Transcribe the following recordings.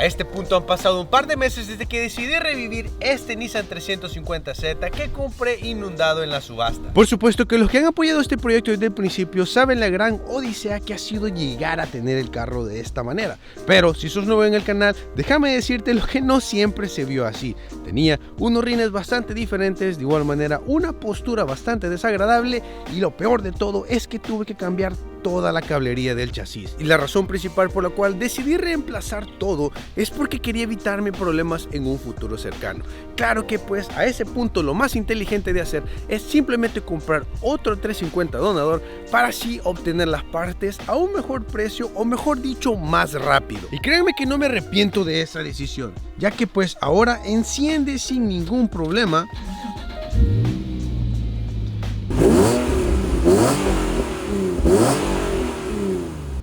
A este punto han pasado un par de meses desde que decidí revivir este Nissan 350Z que compré inundado en la subasta. Por supuesto que los que han apoyado este proyecto desde el principio saben la gran odisea que ha sido llegar a tener el carro de esta manera. Pero si sos nuevo en el canal, déjame decirte lo que no siempre se vio así. Tenía unos rines bastante diferentes, de igual manera una postura bastante desagradable y lo peor de todo es que tuve que cambiar toda la cablería del chasis. Y la razón principal por la cual decidí reemplazar todo es porque quería evitarme problemas en un futuro cercano. Claro que pues a ese punto lo más inteligente de hacer es simplemente comprar otro 350 donador para así obtener las partes a un mejor precio, o mejor dicho, más rápido. Y créanme que no me arrepiento de esa decisión, ya que pues ahora enciende sin ningún problema.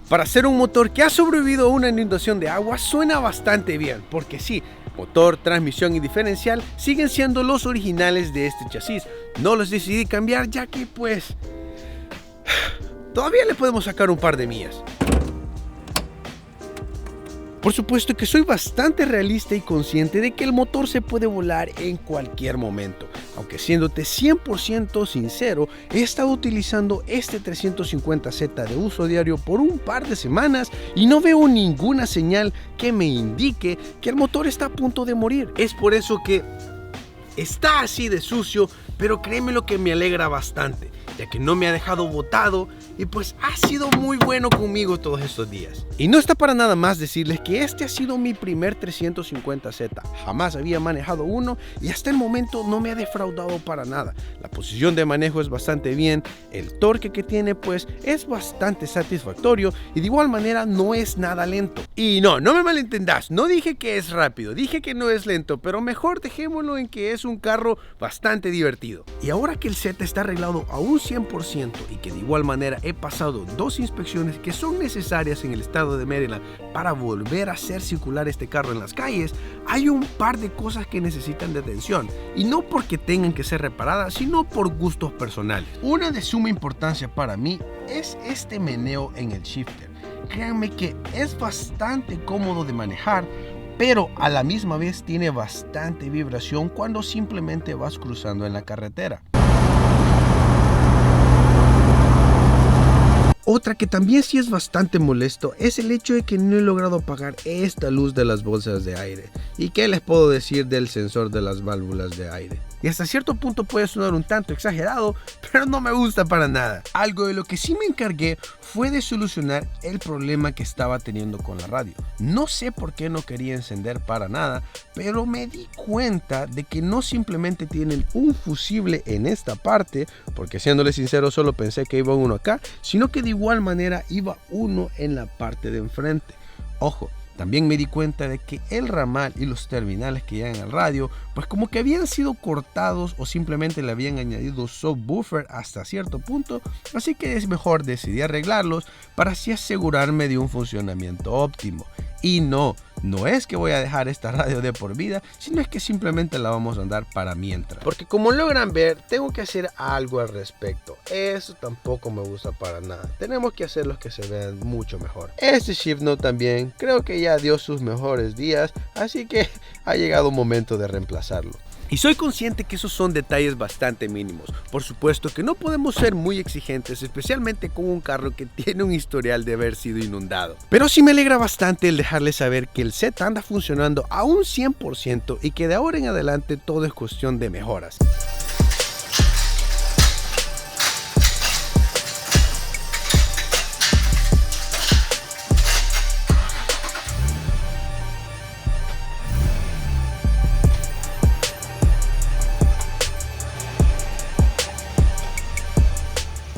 Para ser un motor que ha sobrevivido a una inundación de agua suena bastante bien, porque sí, motor, transmisión y diferencial siguen siendo los originales de este chasis. No los decidí cambiar ya que pues todavía le podemos sacar un par de millas. Por supuesto que soy bastante realista y consciente de que el motor se puede volar en cualquier momento. Aunque siéndote 100% sincero, he estado utilizando este 350Z de uso diario por un par de semanas y no veo ninguna señal que me indique que el motor está a punto de morir. Es por eso que está así de sucio, pero créeme lo que me alegra bastante, ya que no me ha dejado botado y pues ha sido muy bueno conmigo todos estos días. Y no está para nada más decirles que este ha sido mi primer 350Z, jamás había manejado uno y hasta el momento no me ha defraudado para nada. La posición de manejo es bastante bien, el torque que tiene pues es bastante satisfactorio y de igual manera no es nada lento. Y no me malentendas, no dije que es rápido, dije que no es lento, pero mejor dejémoslo en que es un carro bastante divertido. Y ahora que el Z está arreglado a un 100% y que de igual manera he pasado 2 inspecciones que son necesarias en el estado de Maryland para volver a hacer circular este carro en las calles, hay un par de cosas que necesitan de atención, y no porque tengan que ser reparadas, sino por gustos personales. Una de suma importancia para mí es este meneo en el shifter. Créanme que es bastante cómodo de manejar, pero a la misma vez tiene bastante vibración cuando simplemente vas cruzando en la carretera. Otra que también sí es bastante molesto es el hecho de que no he logrado apagar esta luz de las bolsas de aire. ¿Y qué les puedo decir del sensor de las válvulas de aire? Y hasta cierto punto puede sonar un tanto exagerado, pero no me gusta para nada. Algo de lo que sí me encargué fue de solucionar el problema que estaba teniendo con la radio. No sé por qué no quería encender para nada, pero me di cuenta de que no simplemente tienen un fusible en esta parte, porque siéndole sincero solo pensé que iba uno acá, sino que de igual manera iba uno en la parte de enfrente. Ojo, también me di cuenta de que el ramal y los terminales que llegan al radio pues como que habían sido cortados o simplemente le habían añadido subwoofer hasta cierto punto, así que es mejor decidí arreglarlos para así asegurarme de un funcionamiento óptimo. Y no es que voy a dejar esta radio de por vida, sino es que simplemente la vamos a andar para mientras. Porque como logran ver, tengo que hacer algo al respecto. Eso tampoco me gusta para nada. Tenemos que hacer los que se vean mucho mejor. Este shift knob también creo que ya dio sus mejores días, así que ha llegado un momento de reemplazarlo. Y soy consciente que esos son detalles bastante mínimos. Por supuesto que no podemos ser muy exigentes, especialmente con un carro que tiene un historial de haber sido inundado. Pero sí me alegra bastante el dejarles saber que el Z anda funcionando a un 100% y que de ahora en adelante todo es cuestión de mejoras.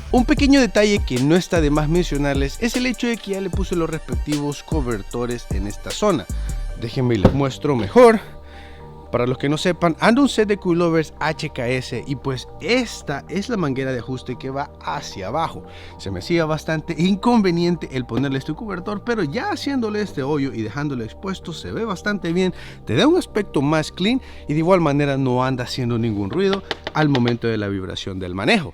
Un pequeño detalle que no está de más mencionarles es el hecho de que ya le puse los respectivos cobertores en esta zona. Déjenme y les muestro mejor. Para los que no sepan, ando un set de coilovers HKS y pues esta es la manguera de ajuste que va hacia abajo. Se me hacía bastante inconveniente el ponerle este cobertor, pero ya haciéndole este hoyo y dejándolo expuesto se ve bastante bien, te da un aspecto más clean y de igual manera no anda haciendo ningún ruido al momento de la vibración del manejo.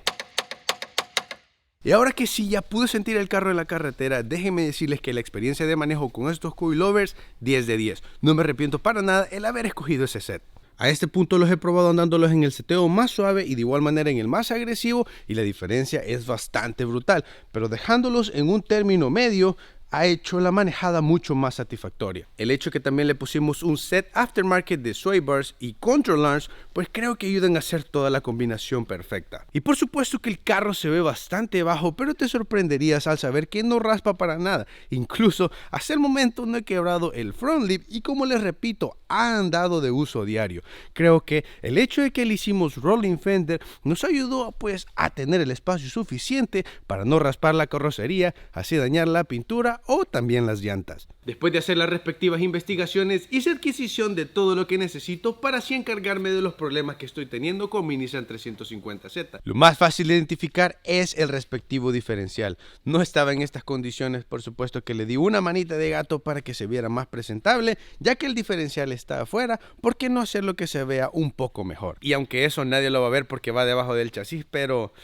Y ahora que sí ya pude sentir el carro en la carretera, déjenme decirles que la experiencia de manejo con estos coilovers, 10 de 10. No me arrepiento para nada el haber escogido ese set. A este punto los he probado andándolos en el seteo más suave y de igual manera en el más agresivo, y la diferencia es bastante brutal, pero dejándolos en un término medio ha hecho la manejada mucho más satisfactoria. El hecho que también le pusimos un set aftermarket de sway bars y control arms, pues creo que ayudan a hacer toda la combinación perfecta. Y por supuesto que el carro se ve bastante bajo, pero te sorprenderías al saber que no raspa para nada. Incluso hasta el momento no he quebrado el front lip y, como les repito, ha andado de uso diario. Creo que el hecho de que le hicimos rolling fender nos ayudó pues a tener el espacio suficiente para no raspar la carrocería, así dañar la pintura o también las llantas. Después de hacer las respectivas investigaciones, hice adquisición de todo lo que necesito para así encargarme de los problemas que estoy teniendo con mi Nissan 350Z. Lo más fácil de identificar es el respectivo diferencial. No estaba en estas condiciones, por supuesto que le di una manita de gato para que se viera más presentable, ya que el diferencial está afuera. ¿Por qué no hacer lo que se vea un poco mejor? Y aunque eso nadie lo va a ver porque va debajo del chasis, pero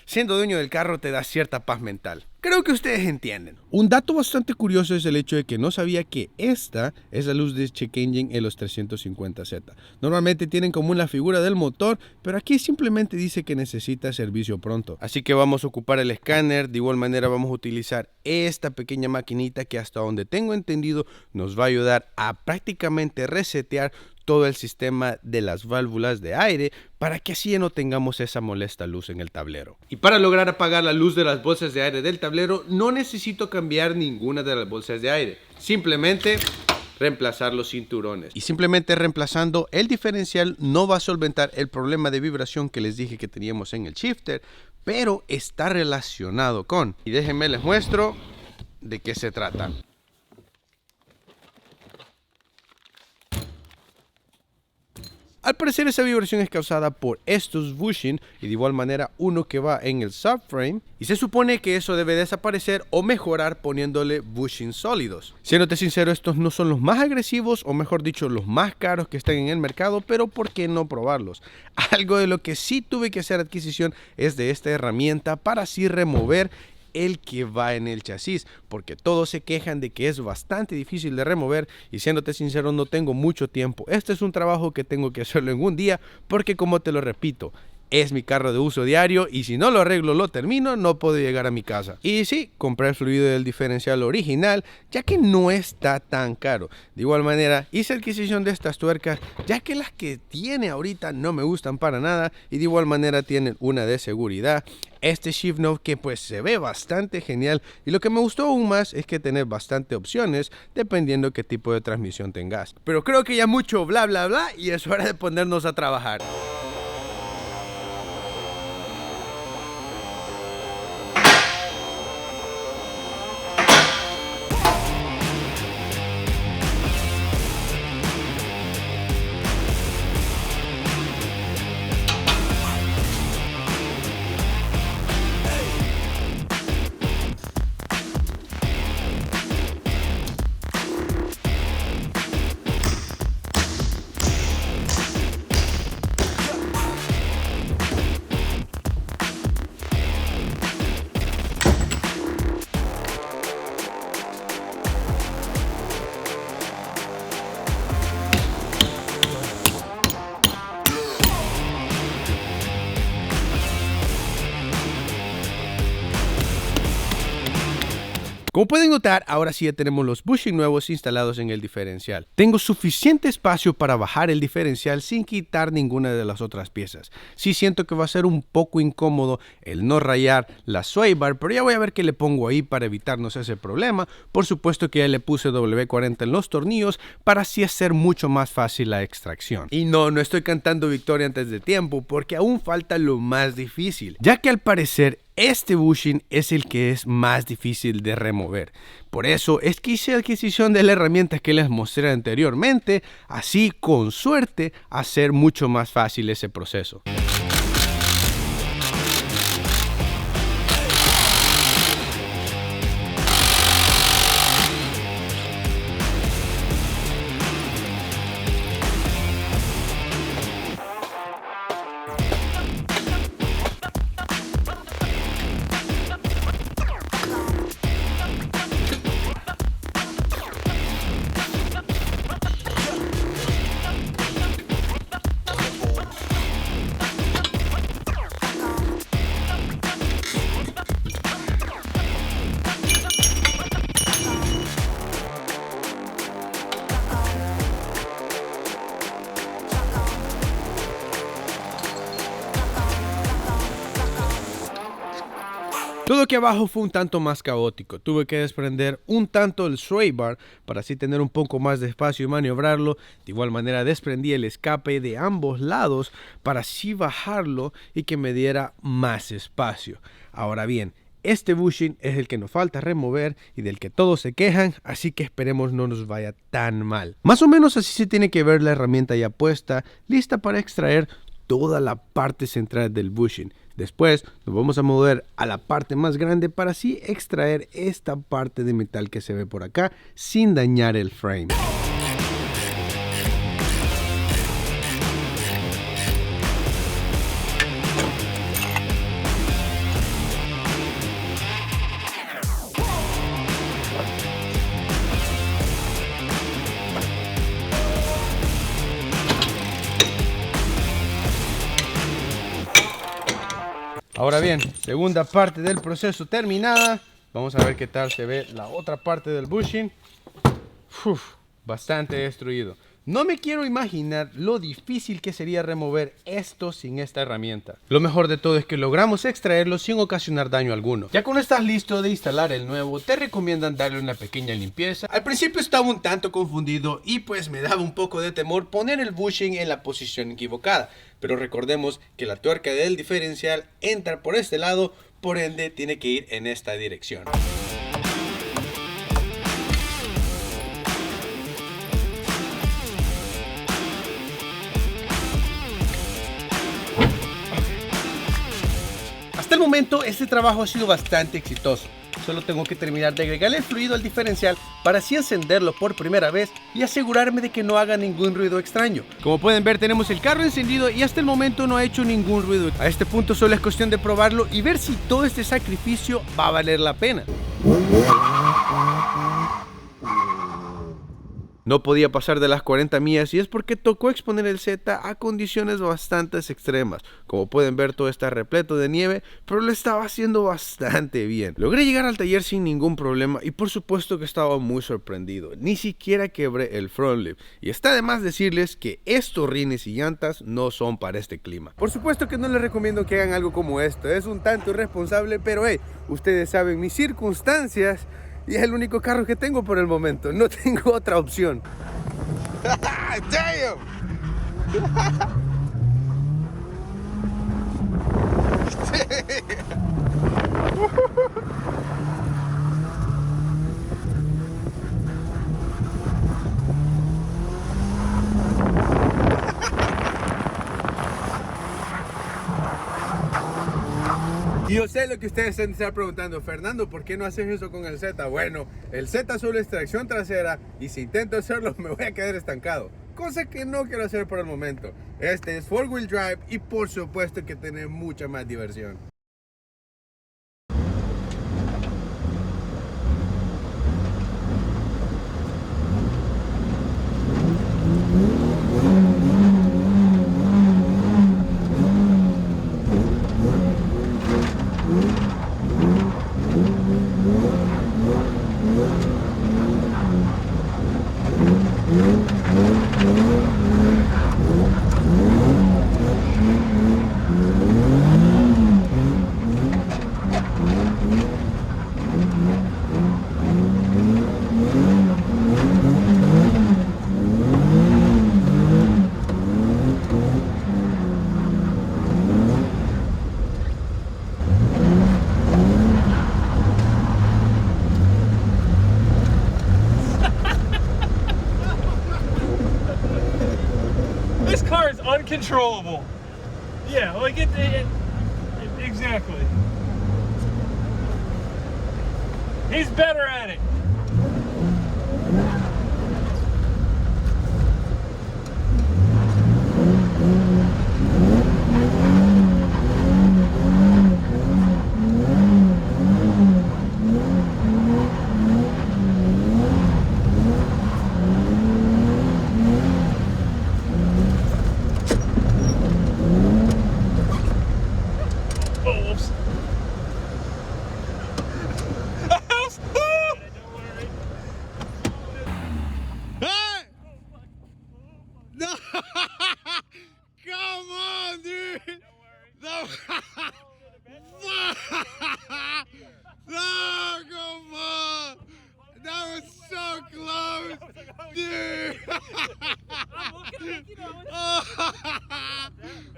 siendo dueño del carro te da cierta paz mental. Creo que ustedes entienden. Un dato bastante curioso es el hecho de que no sabía que esta es la luz de check engine en los 350Z. Normalmente tienen como una figura del motor, pero aquí simplemente dice que necesita servicio pronto. Así que vamos a ocupar el escáner. De igual manera vamos a utilizar esta pequeña maquinita que, hasta donde tengo entendido, nos va a ayudar a prácticamente resetear todo el sistema de las válvulas de aire para que así no tengamos esa molesta luz en el tablero. Y para lograr apagar la luz de las bolsas de aire del tablero no necesito cambiar ninguna de las bolsas de aire, simplemente reemplazar los cinturones. Y simplemente reemplazando el diferencial no va a solventar el problema de vibración que les dije que teníamos en el shifter, pero está relacionado con, y déjenme les muestro de qué se trata. Al parecer esa vibración es causada por estos bushing y de igual manera uno que va en el subframe, y se supone que eso debe desaparecer o mejorar poniéndole bushing sólidos. Siéndote sincero, estos no son los más agresivos, o mejor dicho los más caros que están en el mercado, pero ¿por qué no probarlos? Algo de lo que sí tuve que hacer adquisición es de esta herramienta para así remover el que va en el chasis, porque todos se quejan de que es bastante difícil de remover, y siéndote sincero no tengo mucho tiempo. Este es un trabajo que tengo que hacerlo en un día, porque como te lo repito, es mi carro de uso diario y si no lo arreglo, lo termino, no puedo llegar a mi casa. Y sí, compré el fluido del diferencial original, ya que no está tan caro. De igual manera, hice adquisición de estas tuercas, ya que las que tiene ahorita no me gustan para nada, y de igual manera tienen una de seguridad. Este shift knob que pues se ve bastante genial, y lo que me gustó aún más es que tenés bastante opciones dependiendo qué tipo de transmisión tengas. Pero creo que ya mucho bla bla bla y es hora de ponernos a trabajar. Como pueden notar, ahora sí ya tenemos los bushing nuevos instalados en el diferencial. Tengo suficiente espacio para bajar el diferencial sin quitar ninguna de las otras piezas. Sí siento que va a ser un poco incómodo el no rayar la sway bar, pero ya voy a ver qué le pongo ahí para evitarnos ese problema. Por supuesto que ya le puse W40 en los tornillos para así hacer mucho más fácil la extracción. Y no estoy cantando victoria antes de tiempo, porque aún falta lo más difícil, ya que al parecer este bushing es el que es más difícil de remover. Por eso es que hice adquisición de la herramienta que les mostré anteriormente, así con suerte hacer mucho más fácil ese proceso. Solo que abajo fue un tanto más caótico. Tuve que desprender un tanto el sway bar para así tener un poco más de espacio y maniobrarlo. De igual manera desprendí el escape de ambos lados para así bajarlo y que me diera más espacio. Ahora bien, este bushing es el que nos falta remover y del que todos se quejan, así que esperemos no nos vaya tan mal. Más o menos así se tiene que ver la herramienta ya puesta, lista para extraer toda la parte central del bushing. Después nos vamos a mover a la parte más grande para así extraer esta parte de metal que se ve por acá sin dañar el frame. Ahora bien, segunda parte del proceso terminada. Vamos a ver qué tal se ve la otra parte del bushing. Bastante destruido. No me quiero imaginar lo difícil que sería remover esto sin esta herramienta. Lo mejor de todo es que logramos extraerlo sin ocasionar daño alguno. Ya cuando estás listo de instalar el nuevo, te recomiendan darle una pequeña limpieza. Al principio estaba un tanto confundido y pues me daba un poco de temor poner el bushing en la posición equivocada. Pero recordemos que la tuerca del diferencial entra por este lado, por ende tiene que ir en esta dirección. Hasta el momento este trabajo ha sido bastante exitoso. Solo tengo que terminar de agregarle el fluido al diferencial para así encenderlo por primera vez y asegurarme de que no haga ningún ruido extraño. Como pueden ver, tenemos el carro encendido y hasta el momento no ha hecho ningún ruido. A este punto solo es cuestión de probarlo y ver si todo este sacrificio va a valer la pena. No podía pasar de las 40 millas y es porque tocó exponer el Z a condiciones bastante extremas. Como pueden ver, todo está repleto de nieve, pero lo estaba haciendo bastante bien. Logré llegar al taller sin ningún problema y por supuesto que estaba muy sorprendido. Ni siquiera quebré el front lip. Y está de más decirles que estos rines y llantas no son para este clima. Por supuesto que no les recomiendo que hagan algo como esto. Es un tanto irresponsable, pero hey, ustedes saben mis circunstancias. Y es el único carro que tengo por el momento. No tengo otra opción. Damn. Y yo sé lo que ustedes se están preguntando, Fernando, ¿por qué no haces eso con el Z? Bueno, el Z solo es tracción trasera y si intento hacerlo me voy a quedar estancado. Cosa que no quiero hacer por el momento. Este es 4-wheel drive y por supuesto que tiene mucha más diversión. This car is uncontrollable. Yeah, like exactly. He's better at it. I'm looking at you know.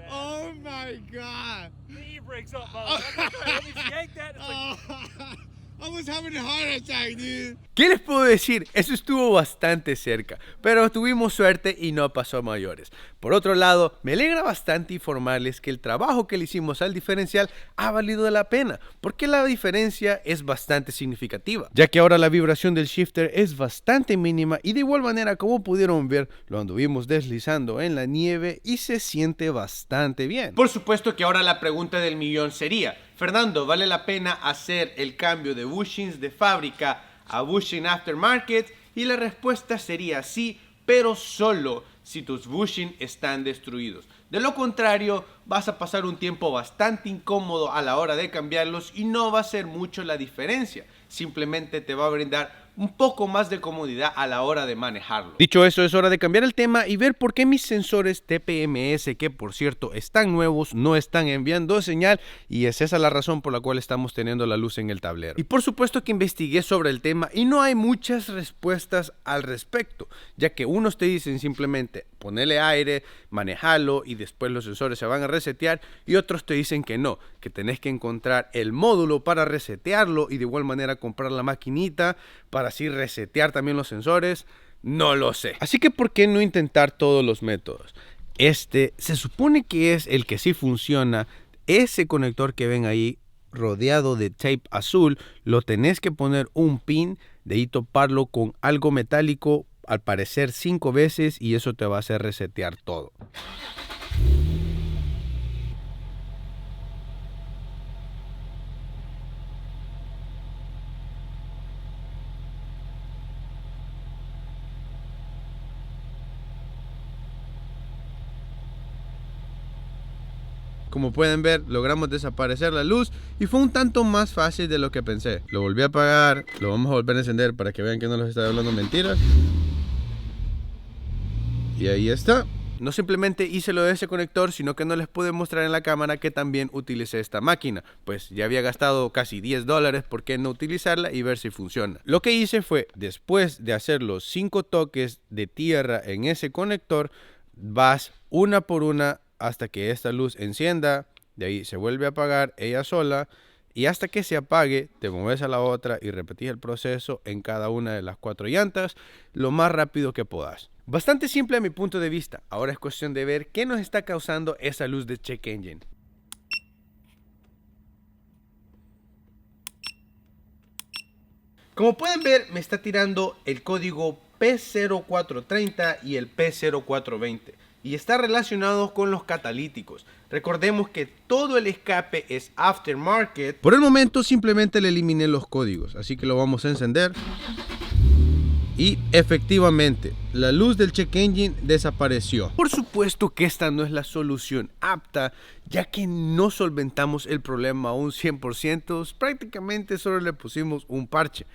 Oh my God. The e-brake's up, Bubba. Let me yank that. It's like, I was having a heart attack, dude. ¿Qué les puedo decir? Eso estuvo bastante cerca, pero tuvimos suerte y no pasó a mayores. Por otro lado, me alegra bastante informarles que el trabajo que le hicimos al diferencial ha valido la pena, porque la diferencia es bastante significativa, ya que ahora la vibración del shifter es bastante mínima y de igual manera, como pudieron ver, lo anduvimos deslizando en la nieve y se siente bastante bien. Por supuesto que ahora la pregunta del millón sería: Fernando, ¿vale la pena hacer el cambio de bushings de fábrica a bushing aftermarket? Y la respuesta sería sí, pero solo si tus bushings están destruidos. De lo contrario, vas a pasar un tiempo bastante incómodo a la hora de cambiarlos y no va a ser mucho la diferencia. Simplemente te va a brindar un poco más de comodidad a la hora de manejarlo. Dicho eso, es hora de cambiar el tema y ver por qué mis sensores TPMS, que por cierto están nuevos, no están enviando señal, y es esa la razón por la cual estamos teniendo la luz en el tablero. Y por supuesto que investigué sobre el tema y no hay muchas respuestas al respecto, ya que unos te dicen simplemente ponerle aire, manejarlo y después los sensores se van a resetear, y otros te dicen que no, que tenés que encontrar el módulo para resetearlo y de igual manera comprar la maquinita para así resetear también los sensores. No lo sé. Así que ¿por qué no intentar todos los métodos? Este se supone que es el que sí funciona. Ese conector que ven ahí rodeado de tape azul, lo tenés que poner un pin, de ahí toparlo con algo metálico, al parecer 5 veces, y eso te va a hacer resetear todo. Como pueden ver, logramos desaparecer la luz y fue un tanto más fácil de lo que pensé. Lo volví a apagar, lo vamos a volver a encender para que vean que no les estoy hablando mentiras. Y ahí está. No simplemente hice lo de ese conector, sino que no les pude mostrar en la cámara que también utilicé esta máquina. Pues ya había gastado casi $10, ¿por qué no utilizarla y ver si funciona? Lo que hice fue, después de hacer los 5 toques de tierra en ese conector, vas una por una hasta que esta luz encienda, de ahí se vuelve a apagar ella sola, y hasta que se apague te mueves a la otra y repetís el proceso en cada una de las 4 llantas lo más rápido que puedas. Bastante simple a mi punto de vista. Ahora es cuestión de ver qué nos está causando esa luz de check engine. Como pueden ver, me está tirando el código P0430 y el P0420. Y está relacionado con los catalíticos. Recordemos que todo el escape es aftermarket. Por el momento simplemente le eliminé los códigos, así que lo vamos a encender. Y efectivamente, la luz del check engine desapareció. Por supuesto que esta no es la solución apta, ya que no solventamos el problema a un 100%, prácticamente solo le pusimos un parche.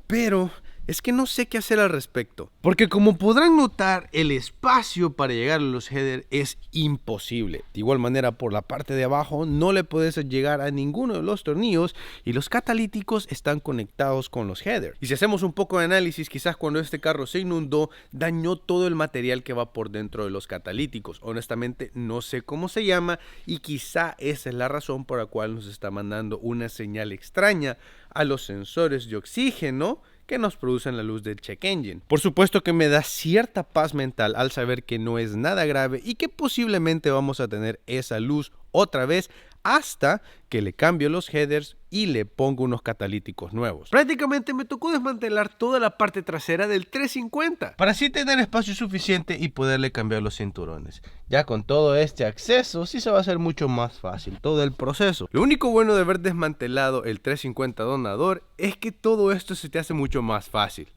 Pero es que no sé qué hacer al respecto, porque como podrán notar, el espacio para llegar a los headers es imposible. De igual manera, por la parte de abajo no le puedes llegar a ninguno de los tornillos y los catalíticos están conectados con los headers. Y si hacemos un poco de análisis, quizás cuando este carro se inundó, dañó todo el material que va por dentro de los catalíticos. Honestamente, no sé cómo se llama y quizá esa es la razón por la cual nos está mandando una señal extraña a los sensores de oxígeno que nos producen la luz del check engine. Por supuesto que me da cierta paz mental al saber que no es nada grave y que posiblemente vamos a tener esa luz otra vez hasta que le cambio los headers y le pongo unos catalíticos nuevos. Prácticamente me tocó desmantelar toda la parte trasera del 350 para así tener espacio suficiente y poderle cambiar los cinturones. Ya con todo este acceso sí se va a hacer mucho más fácil todo el proceso. Lo único bueno de haber desmantelado el 350 donador es que todo esto se te hace mucho más fácil.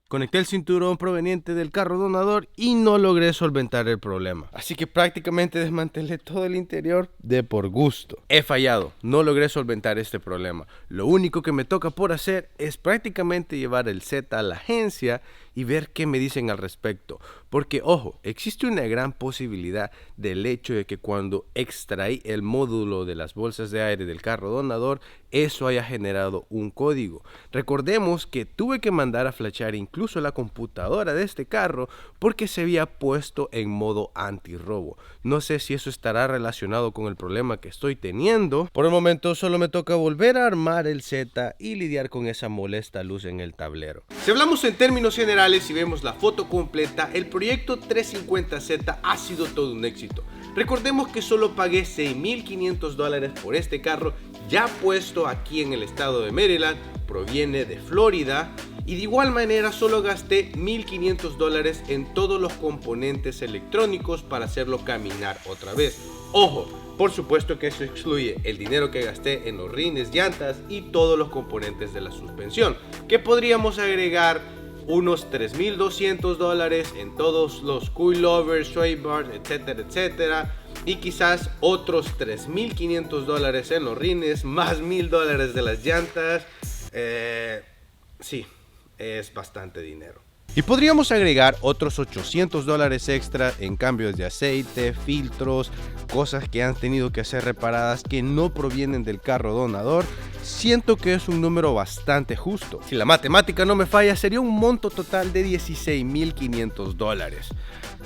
Conecté el cinturón proveniente del carro donador y no logré solventar el problema. Así que prácticamente desmantelé todo el interior de por gusto. He fallado, no logré solventar este problema. Lo único que me toca por hacer es prácticamente llevar el Z a la agencia y ver qué me dicen al respecto. Porque, ojo, existe una gran posibilidad del hecho de que cuando extraí el módulo de las bolsas de aire del carro donador, eso haya generado un código. Recordemos que tuve que mandar a flashar incluso la computadora de este carro porque se había puesto en modo antirrobo. No sé si eso estará relacionado con el problema que estoy teniendo. Por el momento solo me toca volver a armar el Z y lidiar con esa molesta luz en el tablero. Si hablamos en términos generales y vemos la foto completa, el proyecto 350Z ha sido todo un éxito. Recordemos que solo pagué $6,500 por este carro ya puesto aquí en el estado de Maryland, proviene de Florida, y de igual manera solo gasté $1,500 en todos los componentes electrónicos para hacerlo caminar otra vez. Ojo, por supuesto que eso excluye el dinero que gasté en los rines, llantas y todos los componentes de la suspensión, que podríamos agregar unos $3,200 en todos los coilovers, sway bars, etcétera, etcétera. Y quizás otros $3,500 en los rines, más $1,000 de las llantas. Sí, es bastante dinero. Y podríamos agregar otros $800 extra en cambios de aceite, filtros, cosas que han tenido que ser reparadas que no provienen del carro donador. Siento que es un número bastante justo. Si la matemática no me falla, sería un monto total de $16,500.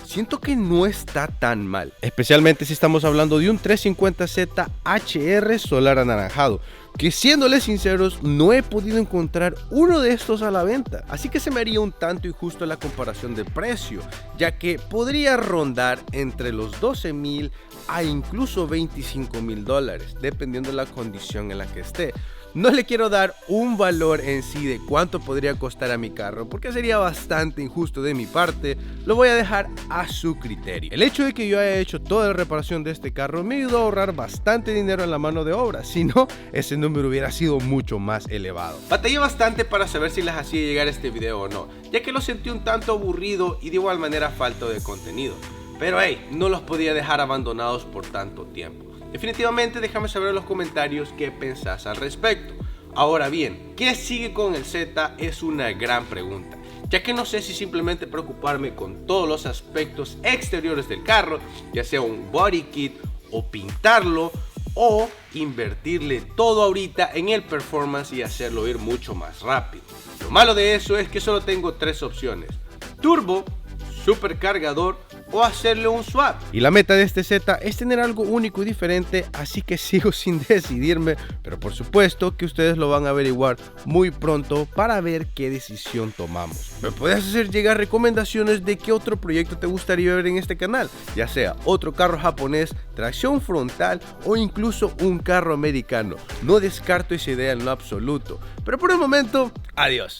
Siento que no está tan mal, especialmente si estamos hablando de un 350Z HR solar anaranjado, que siéndoles sinceros no he podido encontrar uno de estos a la venta, así que se me haría un tanto injusto la comparación de precio, ya que podría rondar entre los $12,000 a incluso $25,000, dependiendo de la condición en la que esté. No le quiero dar un valor en sí de cuánto podría costar a mi carro, porque sería bastante injusto de mi parte. Lo voy a dejar a su criterio. El hecho de que yo haya hecho toda la reparación de este carro me ayudó a ahorrar bastante dinero en la mano de obra, si no, ese número hubiera sido mucho más elevado. Batallé bastante para saber si les hacía llegar este video o no, ya que lo sentí un tanto aburrido y de igual manera falto de contenido. Pero hey, no los podía dejar abandonados por tanto tiempo. Definitivamente déjame saber en los comentarios qué pensás al respecto. Ahora bien, ¿qué sigue con el Z? Es una gran pregunta, ya que no sé si simplemente preocuparme con todos los aspectos exteriores del carro, ya sea un body kit o pintarlo, o invertirle todo ahorita en el performance y hacerlo ir mucho más rápido. Lo malo de eso es que solo tengo tres opciones: turbo, supercargador o hacerle un swap. Y la meta de este Z es tener algo único y diferente, así que sigo sin decidirme, pero por supuesto que ustedes lo van a averiguar muy pronto para ver qué decisión tomamos. Me puedes hacer llegar recomendaciones de qué otro proyecto te gustaría ver en este canal, ya sea otro carro japonés, tracción frontal o incluso un carro americano. No descarto esa idea en lo absoluto, pero por el momento, adiós.